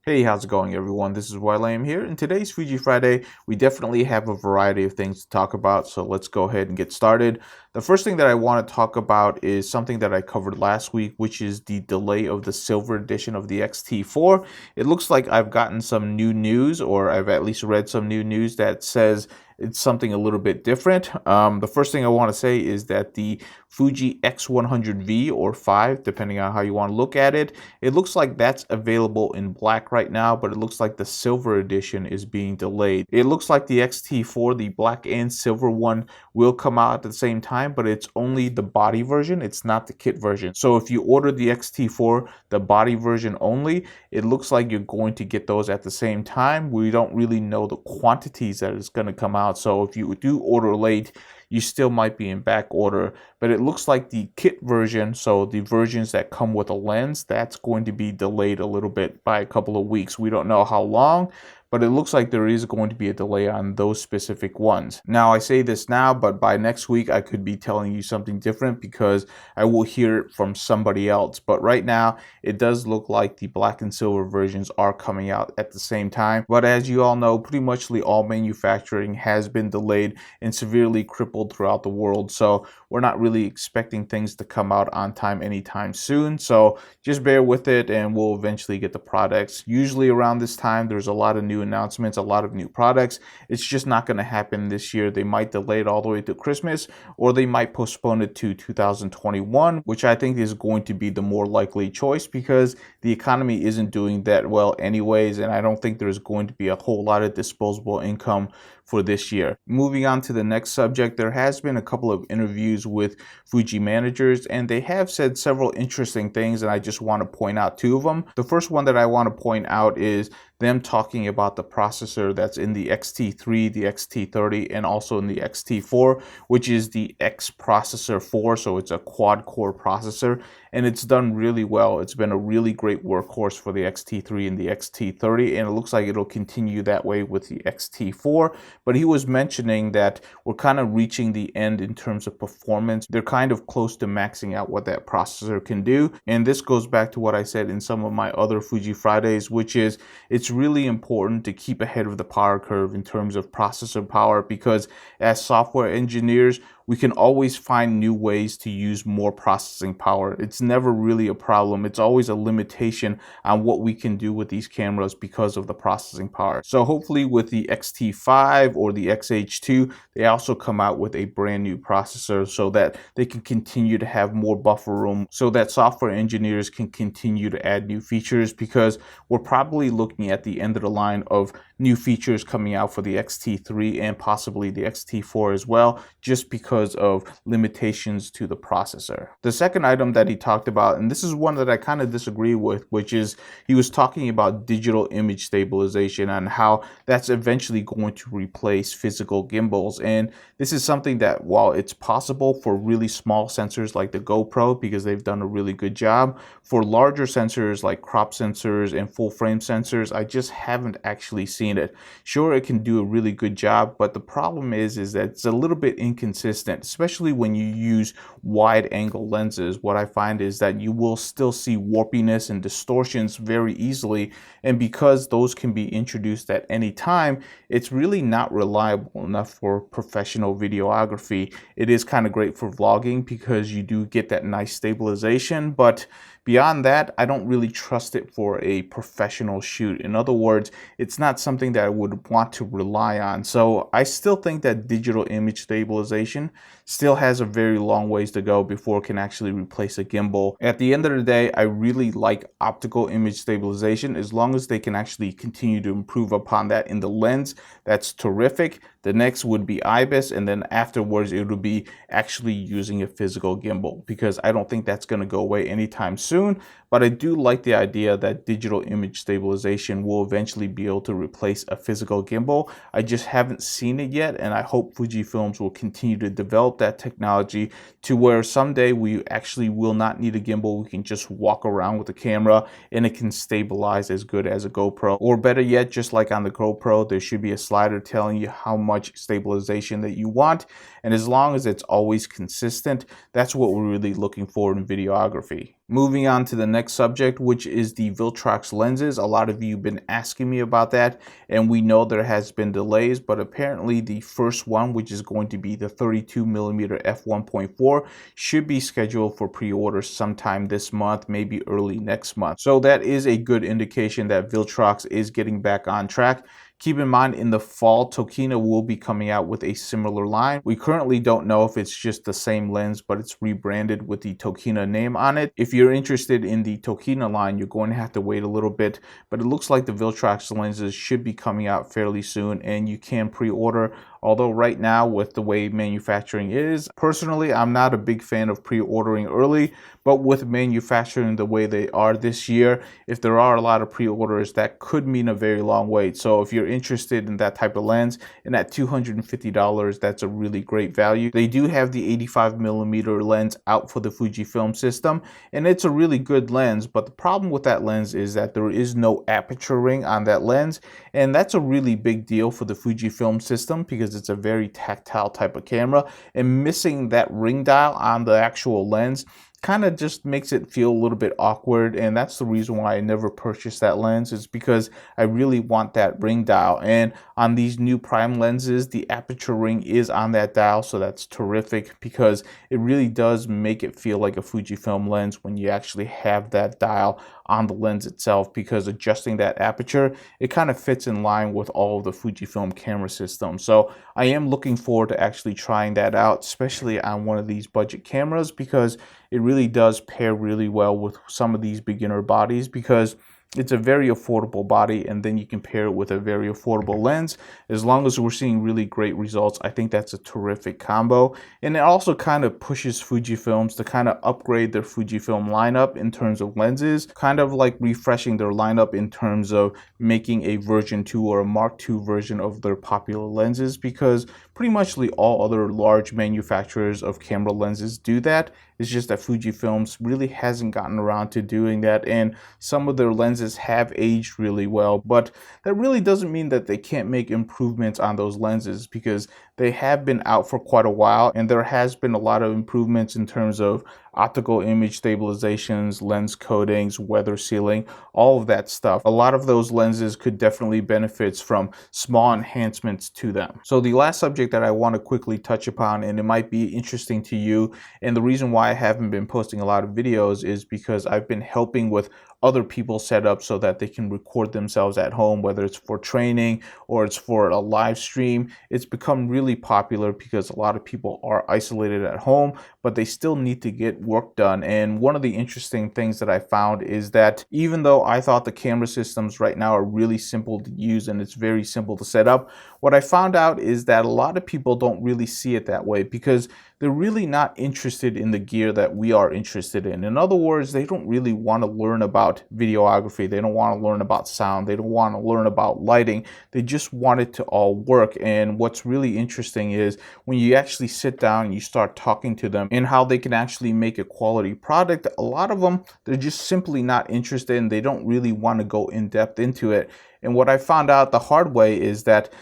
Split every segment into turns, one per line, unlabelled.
Hey, how's it going everyone? This is William here. In today's Fuji Friday, we definitely have a variety of things to talk about, so let's go ahead and get started. The first thing that I want to talk about is something that I covered last week, which is the delay of the silver edition of the X-T4. It looks like I've gotten some new news, or I've at least read some new news that says it's something a little bit different. The first thing I want to say is that the Fuji X100V or 5, depending on how you want to look at it, it looks like that's available in black right now, but it looks like the silver edition is being delayed. It looks like the X-T4, the black and silver one, will come out at the same time, but it's only the body version. It's not the kit version. So if you order the X-T4, the body version only, it looks like you're going to get those at the same time. We don't really know the quantities that is going to come out. So if you do order late, you still might be in back order, but it looks like the kit version, so the versions that come with a lens, that's going to be delayed a little bit by a couple of weeks. We don't know how long, but it looks like there is going to be a delay on those specific ones. Now, I say this now, but by next week, I could be telling you something different because I will hear it from somebody else. But right now, it does look like the black and silver versions are coming out at the same time. But as you all know, pretty much all manufacturing has been delayed and severely crippled throughout the world. So we're not really expecting things to come out on time anytime soon. So just bear with it and we'll eventually get the products. Usually around this time, there's a lot of new announcements, a lot of new products. It's just not going to happen this year. They might delay it all the way to Christmas, or they might postpone it to 2021, which I think is going to be the more likely choice because the economy isn't doing that well anyways, and I don't think there's going to be a whole lot of disposable income for this year. Moving on to the next subject, there has been a couple of interviews with Fuji managers, and they have said several interesting things, and I just want to point out two of them. The first one that I want to point out is them talking about the processor that's in the X-T3, the X-T30, and also in the X-T4, which is the X processor 4, so it's a quad-core processor, and it's done really well. It's been a really great workhorse for the X-T3 and the X-T30, and it looks like it'll continue that way with the X-T4, but he was mentioning that we're kind of reaching the end in terms of performance. They're kind of close to maxing out what that processor can do, and this goes back to what I said in some of my other Fuji Fridays, which is it's really important to keep ahead of the power curve in terms of processor power, because as software engineers, we can always find new ways to use more processing power. It's never really a problem. It's always a limitation on what we can do with these cameras because of the processing power. So hopefully with the X-T5 or the X-H2, they also come out with a brand new processor so that they can continue to have more buffer room, so that software engineers can continue to add new features, because we're probably looking at the end of the line of new features coming out for the X-T3 and possibly the X-T4 as well, just because of limitations to the processor. The second item that he talked about, and this is one that I kind of disagree with, which is he was talking about digital image stabilization and how that's eventually going to replace physical gimbals. And this is something that, while it's possible for really small sensors like the GoPro, because they've done a really good job, for larger sensors like crop sensors and full frame sensors, I just haven't actually seen it. Sure, it can do a really good job, but the problem is that it's a little bit inconsistent, especially when you use wide angle lenses. What I find is that you will still see warpiness and distortions very easily, and because those can be introduced at any time, it's really not reliable enough for professional videography. It is kind of great for vlogging because you do get that nice stabilization, but beyond that, I don't really trust it for a professional shoot. In other words, it's not something that I would want to rely on. So I still think that digital image stabilization still has a very long ways to go before it can actually replace a gimbal. At the end of the day, I really like optical image stabilization. As long as they can actually continue to improve upon that in the lens, that's terrific. The next would be IBIS, and then afterwards it would be actually using a physical gimbal, because I don't think that's going to go away anytime soon. But I do like the idea that digital image stabilization will eventually be able to replace a physical gimbal. I just haven't seen it yet, and I hope Fujifilms will continue to develop that technology to where someday we actually will not need a gimbal. We can just walk around with the camera and it can stabilize as good as a GoPro. Or better yet, just like on the GoPro, there should be a slider telling you how much stabilization that you want, and as long as it's always consistent, that's what we're really looking for in videography. Moving Moving on to the next subject, which is the Viltrox lenses. A lot of you have been asking me about that, and we know there has been delays, but apparently the first one, which is going to be the 32mm F1.4, should be scheduled for pre-order sometime this month, maybe early next month. So that is a good indication that Viltrox is getting back on track. Keep in mind, in the fall, Tokina will be coming out with a similar line. We currently don't know if it's just the same lens, but it's rebranded with the Tokina name on it. If you're interested in the Tokina line, you're going to have to wait a little bit, but it looks like the Viltrox lenses should be coming out fairly soon, and you can pre-order. Although right now, with the way manufacturing is, personally, I'm not a big fan of pre-ordering early, but with manufacturing the way they are this year, if there are a lot of pre-orders, that could mean a very long wait. So if you're interested in that type of lens, and at $250, that's a really great value. They do have the 85mm lens out for the Fujifilm system, and it's a really good lens, but the problem with that lens is that there is no aperture ring on that lens, and that's a really big deal for the Fujifilm system because it's a very tactile type of camera, and missing that ring dial on the actual lens kind of just makes it feel a little bit awkward. And that's the reason why I never purchased that lens, is because I really want that ring dial. And on these new prime lenses, the aperture ring is on that dial, so that's terrific because it really does make it feel like a Fujifilm lens when you actually have that dial on the lens itself, because adjusting that aperture, it kind of fits in line with all of the Fujifilm camera systems. So I am looking forward to actually trying that out, especially on one of these budget cameras, because it really does pair really well with some of these beginner bodies, because it's a very affordable body, and then you can pair it with a very affordable lens. As long as we're seeing really great results, I think that's a terrific combo. And it also kind of pushes Fujifilms to kind of upgrade their Fujifilm lineup in terms of lenses, kind of like refreshing their lineup in terms of making a version 2 or a Mark II version of their popular lenses, because pretty much all other large manufacturers of camera lenses do that. It's just that Fujifilms really hasn't gotten around to doing that, and some of their lenses have aged really well, but that really doesn't mean that they can't make improvements on those lenses, because they have been out for quite a while, and there has been a lot of improvements in terms of optical image stabilizations, lens coatings, weather sealing, all of that stuff. A lot of those lenses could definitely benefit from small enhancements to them. So the last subject that I want to quickly touch upon, and it might be interesting to you, and the reason why I haven't been posting a lot of videos is because I've been helping with other people set up so that they can record themselves at home, whether it's for training or it's for a live stream. It's become really popular because a lot of people are isolated at home, but they still need to get work done. And one of the interesting things that I found is that even though I thought the camera systems right now are really simple to use and it's very simple to set up, what I found out is that a lot of people don't really see it that way, because they're really not interested in the gear that we are interested in. In other words, they don't really want to learn about videography. They don't want to learn about sound. They don't want to learn about lighting. They just want it to all work. And what's really interesting is when you actually sit down and you start talking to them and how they can actually make a quality product, a lot of them, they're just simply not interested, and they don't really want to go in depth into it. And what I found out the hard way is that,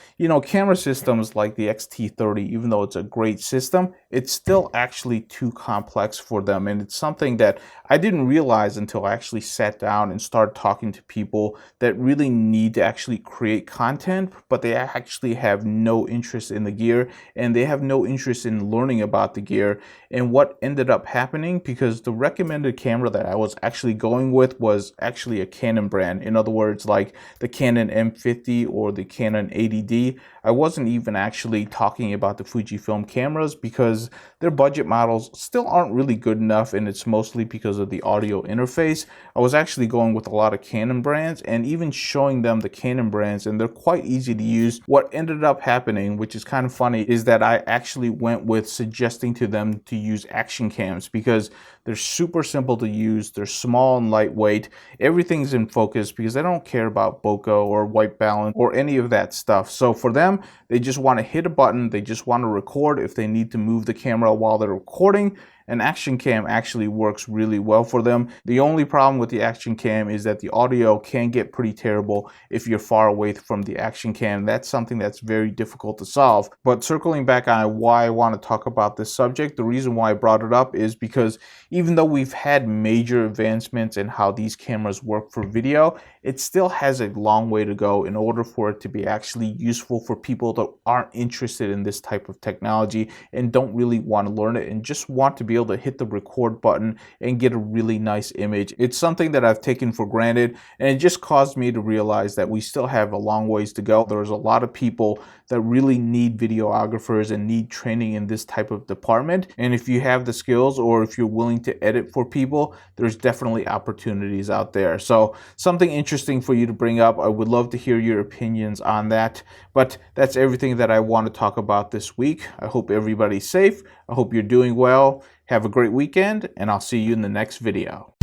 camera systems like the X-T4, even though it's a great system, it's still actually too complex for them. And it's something that I didn't realize until I actually sat down and started talking to people that really need to actually create content, but they actually have no interest in the gear, and they have no interest in learning about the gear. And what ended up happening, because the recommended camera that I was actually going with was actually a Canon brand. In other words, like the Canon M50 or the Canon 80D. I wasn't even actually talking about the Fujifilm cameras because their budget models still aren't really good enough, and it's mostly because of the audio interface. I was actually going with a lot of Canon brands and even showing them the Canon brands, and they're quite easy to use. What ended up happening, which is kind of funny, is that I actually went with suggesting to them to use action cams because they're super simple to use, they're small and lightweight, everything's in focus because they don't care about bokeh or white balance or any of that stuff. So for them, they just want to hit a button, they just want to record if they need to move the camera while they're recording, an action cam actually works really well for them. The only problem with the action cam is that the audio can get pretty terrible if you're far away from the action cam. That's something that's very difficult to solve. But circling back on why I want to talk about this subject, the reason why I brought it up is because even though we've had major advancements in how these cameras work for video, it still has a long way to go in order for it to be actually useful for people that aren't interested in this type of technology and don't really want to learn it and just want to be able to hit the record button and get a really nice image. It's something that I've taken for granted, and it just caused me to realize that we still have a long ways to go. There's a lot of people that really need videographers and need training in this type of department. And if you have the skills, or if you're willing to edit for people, there's definitely opportunities out there. So something interesting for you to bring up. I would love to hear your opinions on that. But that's everything that I want to talk about this week. I hope everybody's safe. I hope you're doing well. Have a great weekend, and I'll see you in the next video.